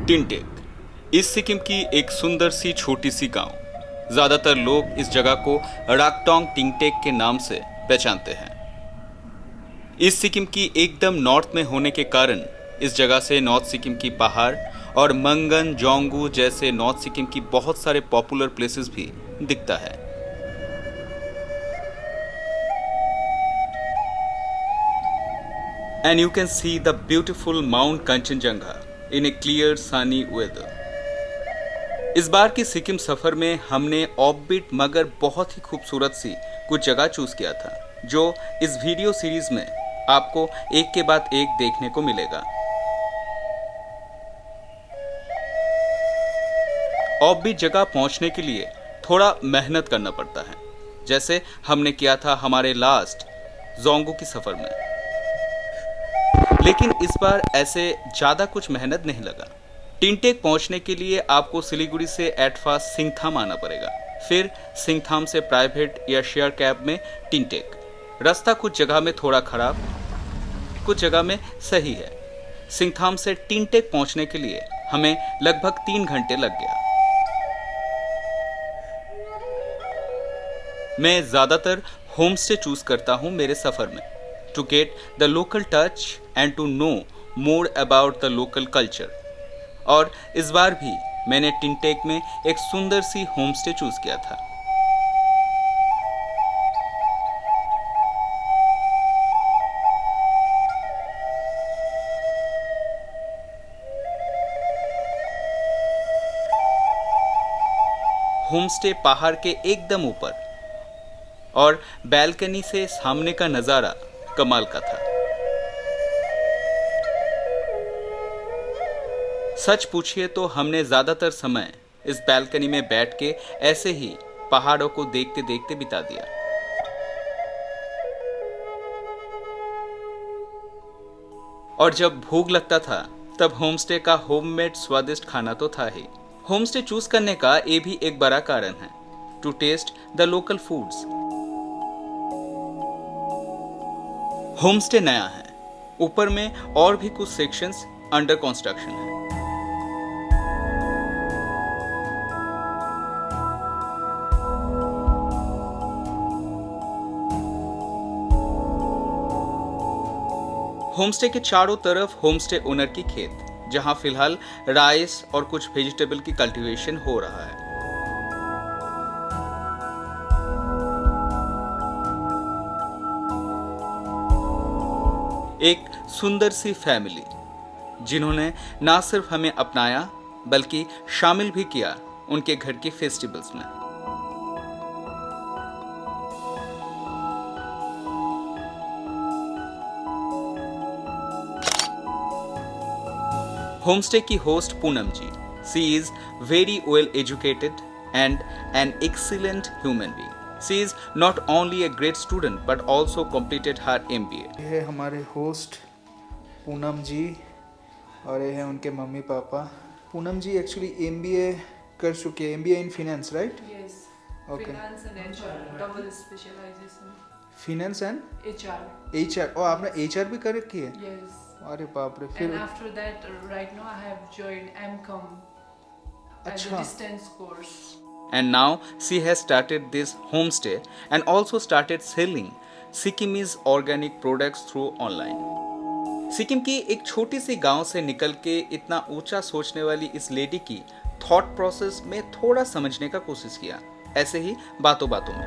टिनटेक इस सिक्किम की एक सुंदर सी छोटी सी गांव। ज्यादातर लोग इस जगह को राक्टोंग टिंगटेक के नाम से पहचानते हैं। इस सिक्किम की एकदम नॉर्थ में होने के कारण इस जगह से नॉर्थ सिक्किम की पहाड़ और मंगन जोंगू जैसे नॉर्थ सिक्किम की बहुत सारे पॉपुलर प्लेसेस भी दिखता है। And you can see the beautiful Mount Kanchenjunga in a clear sunny weather. इस बार की सिक्किम सफर में हमने ऑफबीट मगर बहुत ही खूबसूरत सी कुछ जगह चूज किया था, जो इस वीडियो सीरीज में आपको एक के बाद एक देखने को मिलेगा। ऑफबीट जगह पहुंचने के लिए थोड़ा मेहनत करना पड़ता है, जैसे हमने किया था हमारे लास्ट जोंगू की सफर में। लेकिन इस बार ऐसे ज्यादा कुछ मेहनत नहीं लगा। टिनटेक पहुंचने के लिए आपको सिलीगुड़ी से एट फास्ट सिंगथाम आना पड़ेगा, फिर सिंगथाम से प्राइवेट या शेयर कैब में टिनटेक। रास्ता कुछ जगह में थोड़ा खराब, कुछ जगह में सही है। सिंगथाम से टिनटेक पहुंचने के लिए हमें लगभग 3 घंटे लग गया। मैं ज्यादातर होम स्टे चूज करता हूं मेरे सफर में, to get the local touch and to know more about the local culture। और इस बार भी मैंने टिनटेक में एक सुंदर सी होम स्टे चूज किया था। होम स्टे पहाड़ के एकदम ऊपर और बैल्कनी से सामने का नजारा कमाल का था। सच पूछिए तो हमने ज्यादातर समय इस बैल्कनी में बैठ के ऐसे ही पहाड़ों को देखते देखते बिता दिया। और जब भूख लगता था तब होमस्टे का होममेड स्वादिष्ट खाना तो था ही। होमस्टे चूज करने का ये भी एक बड़ा कारण है, to taste the local foods. Homestay नया है, ऊपर में और भी कुछ सेक्शंस अंडर कंस्ट्रक्शन है। होमस्टे के चारों तरफ होमस्टे ओनर की खेत, जहां फिलहाल राइस और कुछ वेजिटेबल की कल्टीवेशन हो रहा है। एक सुंदर सी फैमिली जिन्होंने ना सिर्फ हमें अपनाया बल्कि शामिल भी किया उनके घर के फेस्टिवल्स में। होमस्टे की host Poonam ji, she is very well educated and an excellent human being. She is not only a great student but also completed her MBA। ये है हमारे होस्ट पूनम जी और ये है उनके मम्मी पापा। पूनम जी एक्चुअली MBA कर चुके हैं, MBA in finance, right? Yes. Okay. Finance and HR, double specialization. Finance and HR. HR। और आपने HR भी कर रखी है? Yes. अरे बाप रे। And फिर after that, right now I have joined MCOM as अच्छा। a distance course. And now she has started this homestay and also started selling Sikkimese organic products through online। Sikkim की एक छोटी सी गांव से निकल के इतना ऊंचा सोचने वाली इस लेडी की थॉट प्रोसेस में थोड़ा समझने का कोशिश किया, ऐसे ही बातों बातों में।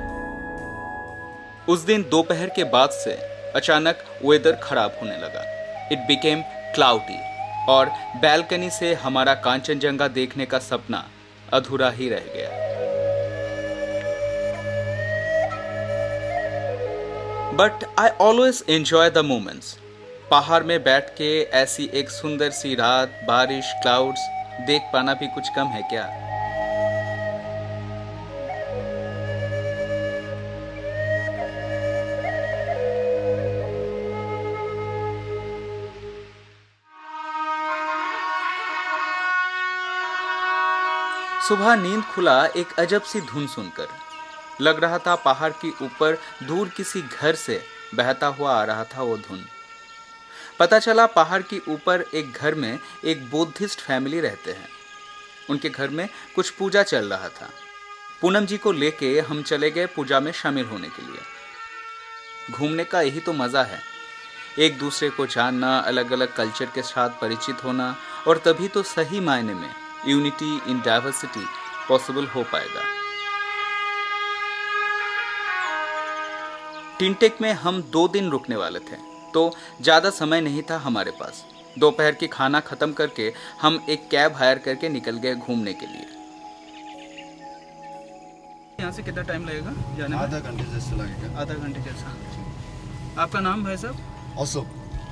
उस दिन दोपहर के बाद से अचानक वेदर खराब होने लगा। इट बिकेम क्लाउडी और बैल्कनी से हमारा कांचनजंगा देखने का सपना अधूरा ही रह गया। But I always enjoy the moments. पहाड़ में बैठ के ऐसी एक सुंदर सी रात, बारिश, क्लाउड्स देख पाना भी कुछ कम है क्या? सुबह नींद खुला एक अजब सी धुन सुनकर। लग रहा था पहाड़ के ऊपर दूर किसी घर से बहता हुआ आ रहा था वो धुन। पता चला पहाड़ के ऊपर एक घर में एक बुद्धिस्ट फैमिली रहते हैं। उनके घर में कुछ पूजा चल रहा था। पूनम जी को लेके हम चले गए पूजा में शामिल होने के लिए। घूमने का यही तो मज़ा है, एक दूसरे को जानना, अलग अलग कल्चर के साथ परिचित होना, और तभी तो सही मायने में यूनिटी इन डाइवर्सिटी पॉसिबल हो पाएगा। टिनटेक में हम 2 दिन रुकने वाले थे, तो ज़्यादा समय नहीं था हमारे पास। दोपहर की खाना खत्म करके हम एक कैब हायर करके निकल गए घूमने के लिए। यहाँ से कितना टाइम लगेगा जाने में? आधा घंटे जैसा लगेगा। आधा घंटे जैसा। आपका नाम भाई साहब? अशोक।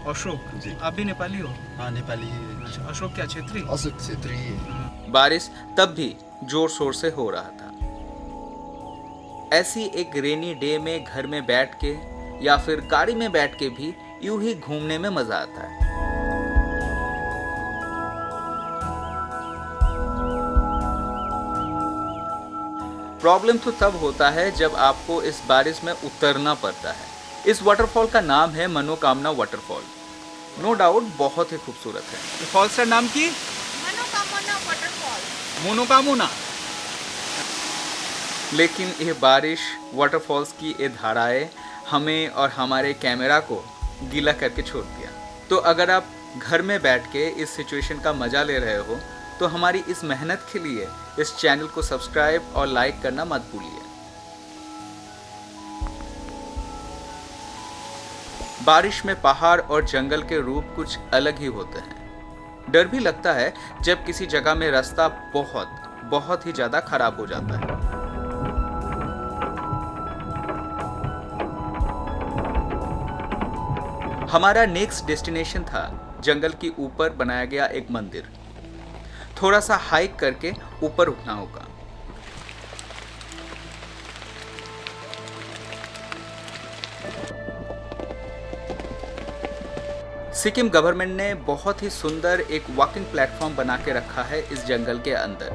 अशोक जी। आप भी नेपाली हो? हाँ, नेपाली है। अच्छा, अशोक क्या क्षेत्रीय? अशोक क्षेत्री है। बारिश तब भी जोर शोर से हो रहा था। ऐसी एक रेनी डे में घर में बैठ के या फिर गाड़ी में बैठ के भी यूं ही घूमने में मजा आता है। प्रॉब्लम तो तब होता है जब आपको इस बारिश में उतरना पड़ता है। इस वाटरफॉल का नाम है मनोकामना वाटरफॉल। नो डाउट बहुत ही खूबसूरत है। फॉल्स का नाम की मनोकामना वाटरफॉल। मोनोकामोना। लेकिन ये बारिश, वाटरफॉल्स की ये धाराएं हमें और हमारे कैमरा को गीला करके छोड़ दिया। तो अगर आप घर में बैठ के इस सिचुएशन का मजा ले रहे हो तो हमारी इस मेहनत के लिए इस चैनल को सब्सक्राइब और लाइक करना मत भूलिए। बारिश में पहाड़ और जंगल के रूप कुछ अलग ही होते हैं। डर भी लगता है जब किसी जगह में रास्ता बहुत ही ज्यादा खराब हो जाता है। हमारा नेक्स्ट डेस्टिनेशन था जंगल के ऊपर बनाया गया एक मंदिर। थोड़ा सा हाइक करके ऊपर उठना होगा। सिक्किम गवर्नमेंट ने बहुत ही सुंदर एक वॉकिंग प्लेटफॉर्म बना के रखा है इस जंगल के अंदर।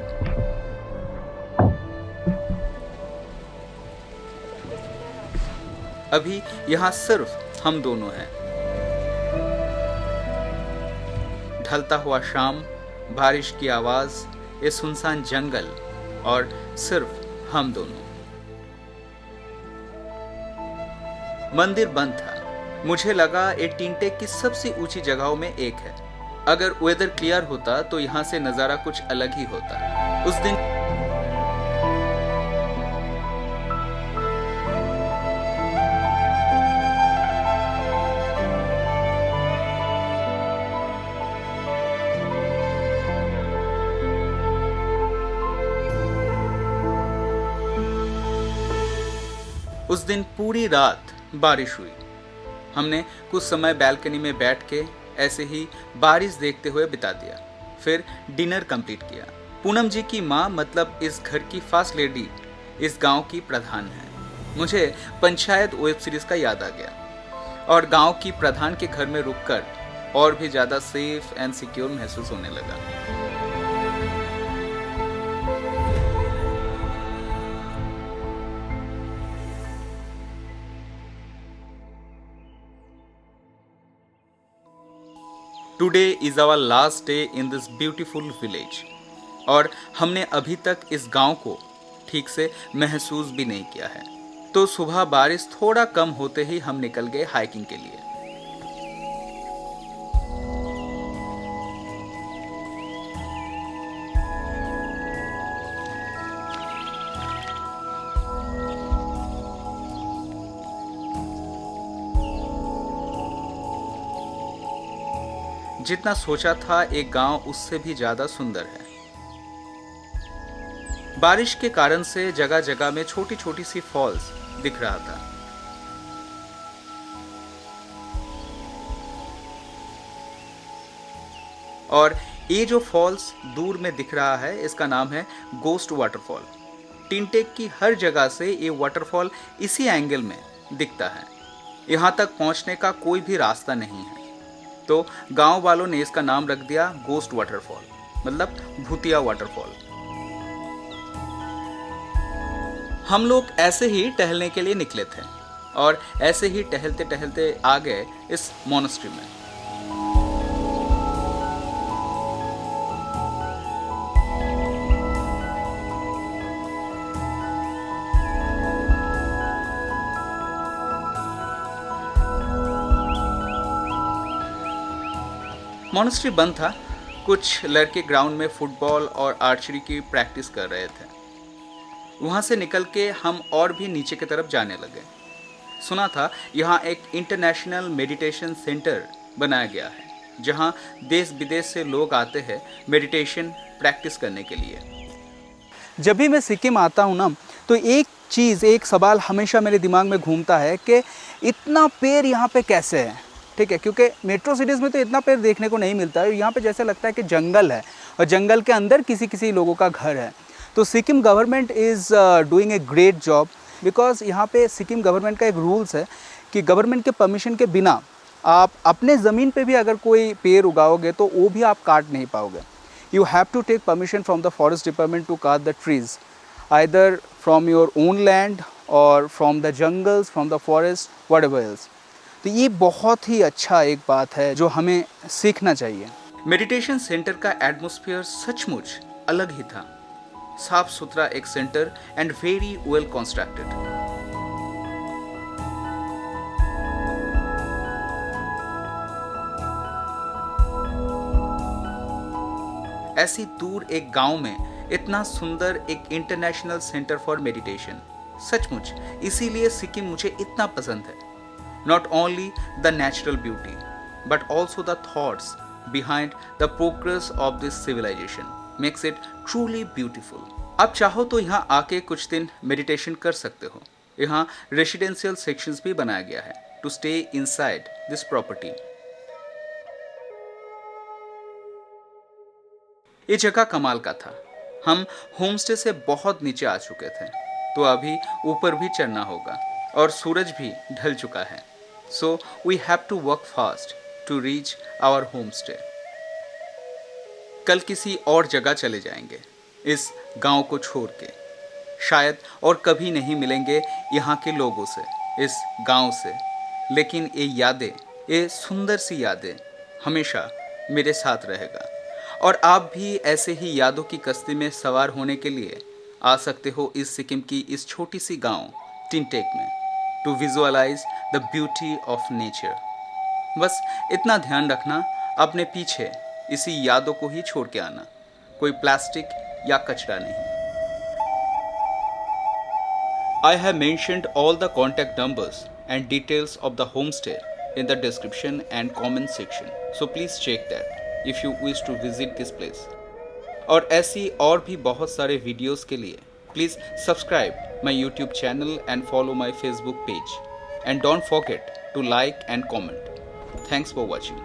अभी यहाँ सिर्फ हम दोनों हैं। ढलता हुआ शाम, बारिश की आवाज, ये सुनसान जंगल और सिर्फ हम दोनों। मंदिर बंद था। मुझे लगा ये टिनटेक की सबसे ऊंची जगहों में एक है। अगर वेदर क्लियर होता तो यहाँ से नजारा कुछ अलग ही होता। उस दिन पूरी रात बारिश हुई। हमने कुछ समय बैल्कनी में बैठ के ऐसे ही बारिश देखते हुए बिता दिया। फिर डिनर कंप्लीट किया। पूनम जी की माँ मतलब इस घर की फर्स्ट लेडी इस गांव की प्रधान है। मुझे पंचायत वेब सीरीज का याद आ गया और गांव की प्रधान के घर में रुककर और भी ज़्यादा सेफ एंड सिक्योर महसूस होने लगा। Today is our last day in this beautiful village और हमने अभी तक इस गांव को ठीक से महसूस भी नहीं किया है। तो सुबह बारिश थोड़ा कम होते ही हम निकल गए हाइकिंग के लिए। जितना सोचा था एक गांव उससे भी ज्यादा सुंदर है। बारिश के कारण से जगह जगह में छोटी छोटी सी फॉल्स दिख रहा था। और ये जो फॉल्स दूर में दिख रहा है इसका नाम है गोस्ट वाटरफॉल। टिनटेक की हर जगह से ये वाटरफॉल इसी एंगल में दिखता है। यहां तक पहुंचने का कोई भी रास्ता नहीं है। तो गांव वालों ने इसका नाम रख दिया गोस्ट वाटरफॉल, मतलब भूतिया वाटरफॉल। हम लोग ऐसे ही टहलने के लिए निकले थे और ऐसे ही टहलते टहलते आ गए इस मोनेस्ट्री में। मॉनेस्ट्री बंद था। कुछ लड़के ग्राउंड में फुटबॉल और आर्चरी की प्रैक्टिस कर रहे थे। वहाँ से निकल के हम और भी नीचे की तरफ जाने लगे। सुना था यहाँ एक इंटरनेशनल मेडिटेशन सेंटर बनाया गया है, जहाँ देश विदेश से लोग आते हैं मेडिटेशन प्रैक्टिस करने के लिए। जब भी मैं सिक्किम आता हूँ ना, तो एक सवाल हमेशा मेरे दिमाग में घूमता है कि इतना पेड़ यहाँ पे कैसे है। ठीक है, क्योंकि मेट्रो सिटीज़ में तो इतना पेड़ देखने को नहीं मिलता है। यहाँ पे जैसे लगता है कि जंगल है और जंगल के अंदर किसी लोगों का घर है। तो Sikkim government is doing a great job, because यहाँ पे सिक्किम गवर्नमेंट का एक रूल्स है कि गवर्नमेंट के परमिशन के बिना आप अपने ज़मीन पे भी अगर कोई पेड़ उगाओगे तो वो भी आप काट नहीं पाओगे। You have to take permission from the forest department to काट the trees, either from your own land or from the jungles, from the forest, whatever else. तो ये बहुत ही अच्छा एक बात है जो हमें सीखना चाहिए। मेडिटेशन सेंटर का एटमॉस्फेयर सचमुच अलग ही था। साफ सुथरा एक centre and very well constructed. ऐसी दूर एक गांव में इतना सुंदर एक इंटरनेशनल सेंटर फॉर मेडिटेशन, सचमुच इसीलिए सिक्किम मुझे इतना पसंद है। Not only the natural beauty but also the thoughts behind the progress of this civilisation makes it truly beautiful. आप चाहो तो यहाँ आके कुछ दिन मेडिटेशन कर सकते हो। यहाँ रेसिडेंशियल सेक्शंस भी बनाया गया है to stay inside this property. ये जगह कमाल का था। हम होमस्टे से बहुत नीचे आ चुके थे, तो अभी ऊपर भी चढ़ना होगा और सूरज भी ढल चुका है। So we have to work fast to reach our homestay. कल किसी और जगह चले जाएंगे इस गांव को छोड़ के। शायद और कभी नहीं मिलेंगे यहाँ के लोगों से, इस गांव से, लेकिन ये यादें, ये सुंदर सी यादें हमेशा मेरे साथ रहेगा। और आप भी ऐसे ही यादों की कश्ती में सवार होने के लिए आ सकते हो इस सिक्किम की इस छोटी सी गांव टिनटेक में, to visualise the beauty of nature. बस इतना ध्यान रखना, अपने पीछे इसी यादों को ही छोड़ के आना, कोई प्लास्टिक या कचरा नहीं। I have mentioned all the contact numbers and details of the homestay in the description and comment section, so please check that if you wish to visit this place. और ऐसी और भी बहुत सारे वीडियोस के लिए please subscribe my YouTube channel and follow my Facebook page, and don't forget to like and comment. Thanks for watching.